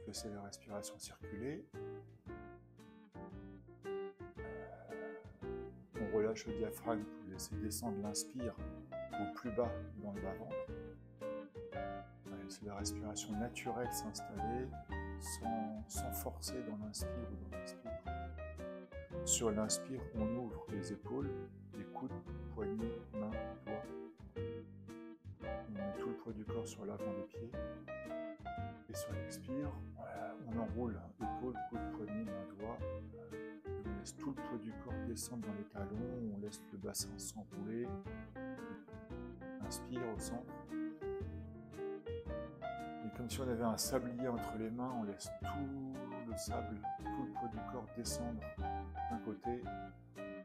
laissez la respiration circuler. On relâche le diaphragme pour laisser descendre l'inspire au plus bas dans le bas-ventre. Laissez la respiration naturelle s'installer sans forcer dans l'inspire ou dans l'expire. Sur l'inspire, on ouvre les épaules, les coudes, poignets, mains, doigts. On met tout le poids du corps sur l'avant des pieds. Et sur l'expire, on enroule épaules, coudes, poignets, mains, doigts. On laisse tout le poids du corps descendre dans les talons, on laisse le bassin s'enrouler. Inspire au centre. Et comme si on avait un sablier entre les mains, on laisse tout le sable, tout le poids du corps descendre d'un côté,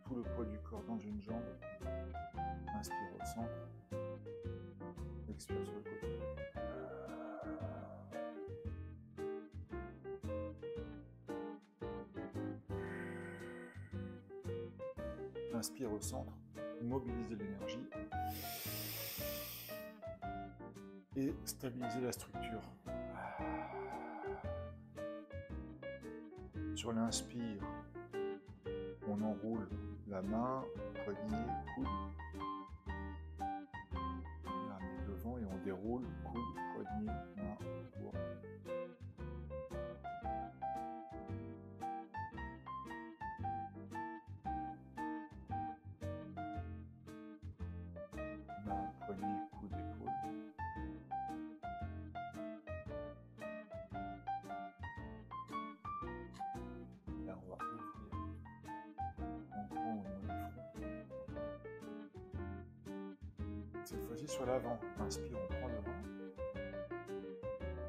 tout le poids du corps dans une jambe. Inspire au centre. Expire sur le côté. Inspire au centre, mobiliser l'énergie et stabiliser la structure. Sur l'inspire, on enroule la main, poignet, coude. On la remet devant et on déroule coude, poignet, main, doigt. Main, poignet, coude, épaule. Là, on va ouvrir. On prend au niveau du front. Cette fois-ci sur l'avant. Inspire, on prend devant.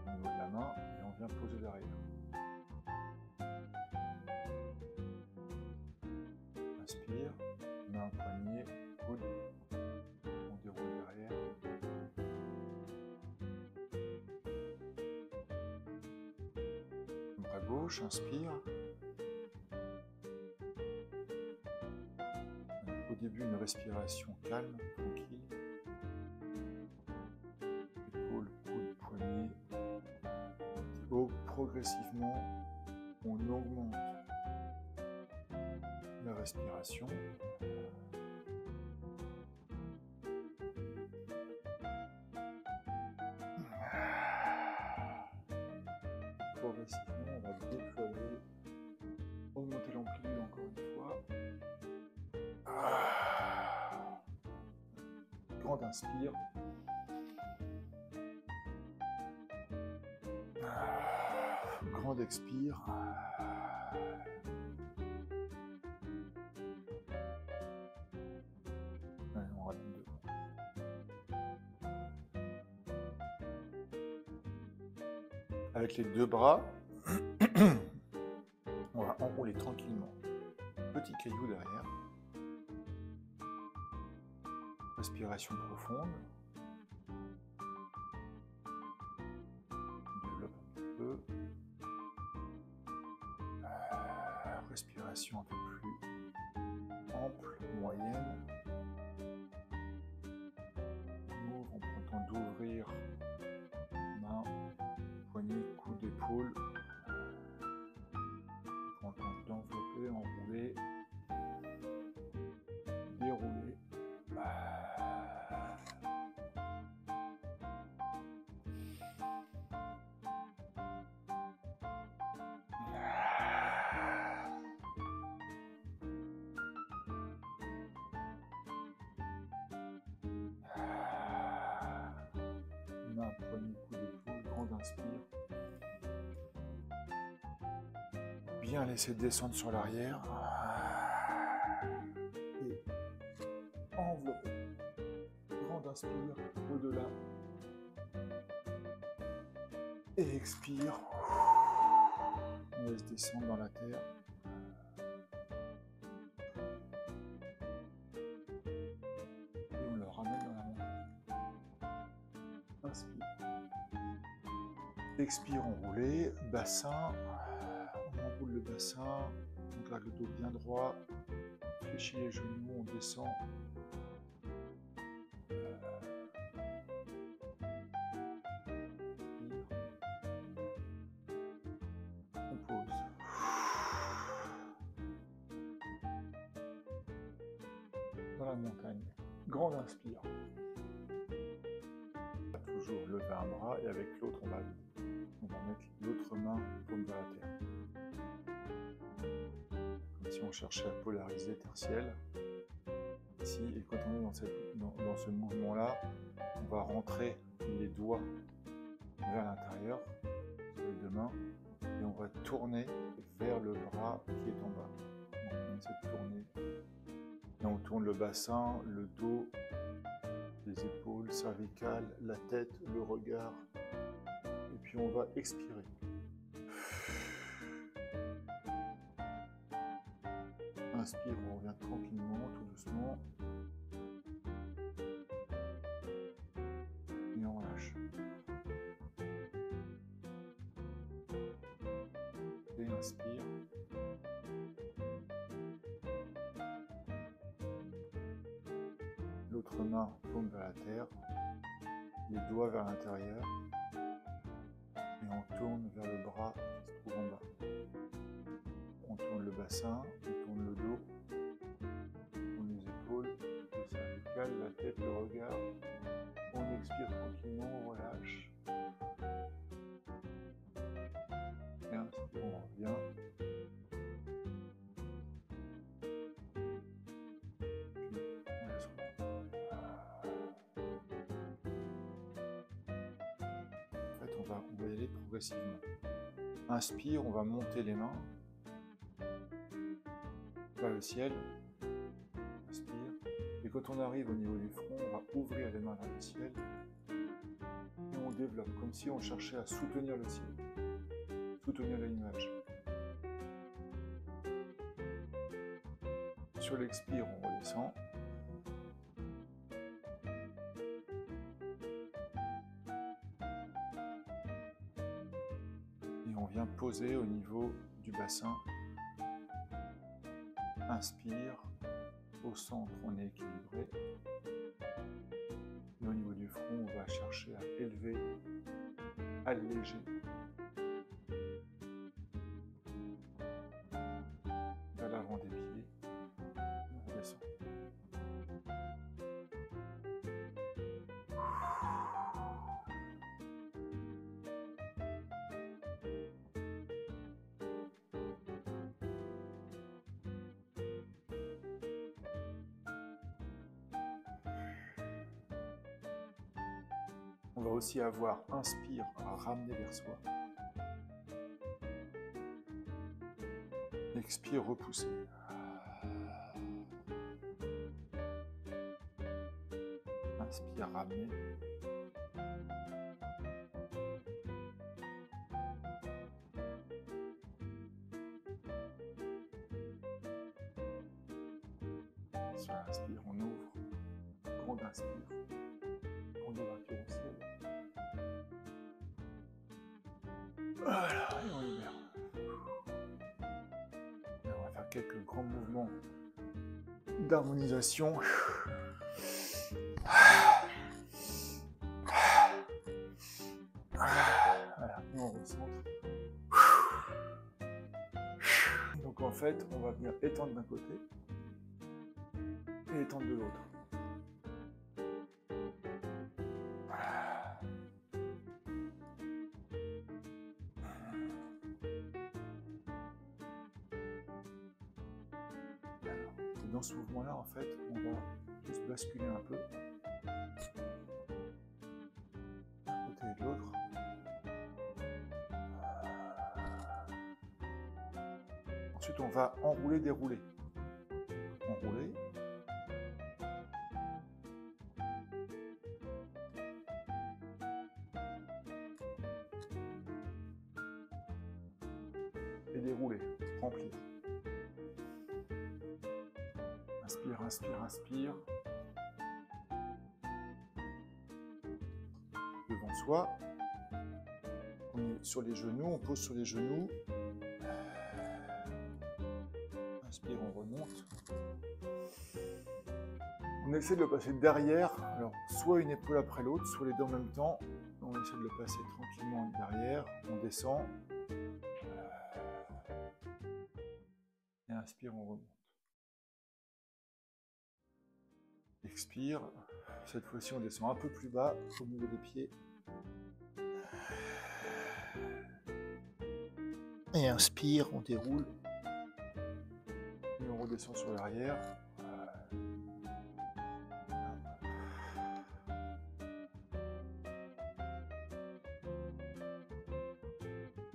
Au niveau de la main et on vient poser derrière. Inspire, main, poignet, coude. On déroule derrière. Bras gauche, inspire. Au début, une respiration calme, tranquille. Épaules, coudes, poignets. Progressivement, on augmente la respiration. Progressivement, on va déployer, augmenter l'amplitude encore une fois. Grande inspire. Grande expire. Allez, on ramène deux. Avec les deux bras, on va enrouler tranquillement. Petit caillou derrière. Respiration profonde. On développe un petit peu. Respiration un peu plus ample, moyenne. On ouvre, on prend le temps d'ouvrir. Main, poignet, coude, épaule. On prend le temps d'envelopper, enrouler, dérouler. Main, poignet, coude, épaule, grande inspire. Bien laisser descendre sur l'arrière. Et envelopper. Grande inspire, au-delà. Et expire. On laisse descendre dans la terre. Et on le ramène dans la main. Inspire. Expire, enrouler. Bassin. On enroule le bassin. On garde le dos bien droit. On fléchit les genoux. On descend. la montagne. Grande inspire. Toujours lever un bras et avec l'autre, on va mettre l'autre main tourne vers la terre. Comme si on cherchait à polariser tertiel. Ici, et quand on est dans ce mouvement-là, on va rentrer les doigts vers l'intérieur, sur les deux mains, et on va tourner vers le bras qui est en bas. Donc, on essaie de tourner. Et on tourne le bassin, le dos, les épaules, cervicales, la tête, le regard. Et puis on va expirer. Inspire, on revient tranquillement, tout doucement. Et on lâche. Et inspire. L'autre main tombe vers la terre. Les doigts vers l'intérieur. Et on tourne vers le bras qui se trouve en bas. On tourne le bassin, on tourne le dos, on tourne les épaules, le cervical, la tête, le regard. On expire tranquillement, on relâche. Et inspire, on revient. Puis on laisse reprendre. En fait, on va y aller progressivement. Inspire, on va monter les mains vers le ciel. Inspire. Et quand on arrive au niveau du front, on va ouvrir les mains vers le ciel. Et on développe, comme si on cherchait à soutenir le ciel, soutenir les nuages. Sur l'expire, on redescend. Et on vient poser au niveau du bassin. Inspire. Au centre, on est équilibré. Et au niveau du front, on va chercher à élever, alléger. Vers l'avant des pieds. On redescend. On va aussi avoir inspire à ramener vers soi. Expire, repousser. Inspire, ramener. Sur l'inspire, on ouvre. Grande inspire. Grande ouverture au ciel. Voilà, et on libère. Et on va faire quelques grands mouvements d'harmonisation. Voilà, et on recentre. Donc en fait, on va venir étendre d'un côté et étendre de l'autre. Et dans ce mouvement-là, en fait, on va juste basculer un peu d'un côté et de l'autre. Ensuite, on va enrouler, dérouler. Enrouler. Et dérouler, remplir. Inspire, inspire, inspire. Devant soi. On est sur les genoux, on pose sur les genoux. Inspire, on remonte. On essaie de le passer derrière. Alors, soit une épaule après l'autre, soit les deux en même temps. On essaie de le passer tranquillement derrière. On descend. Et inspire, on remonte. Expire. Cette fois-ci, on descend un peu plus bas au niveau des pieds. Et inspire, on déroule. Et on redescend sur l'arrière.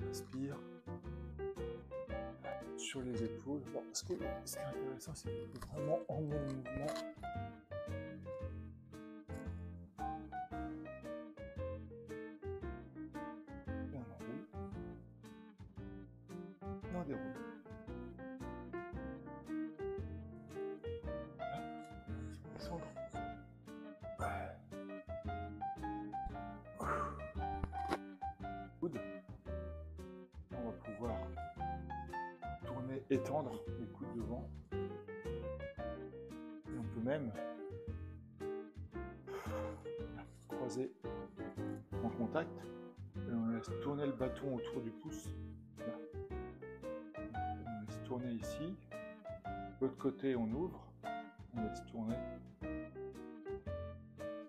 Inspire. Sur les épaules. Bon, ce qui est intéressant, c'est vraiment en mouvement. Et on enroule. Et on déroule. Descendre. Coude. On va pouvoir tourner, étendre les coudes devant. Et on peut même croiser en contact. Et on laisse tourner le bâton autour du pouce. Là. On laisse tourner ici. L'autre côté, on ouvre. On laisse tourner. Ce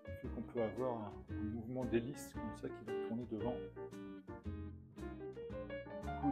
qui fait qu'on peut avoir un mouvement d'hélice comme ça qui va tourner devant. Coude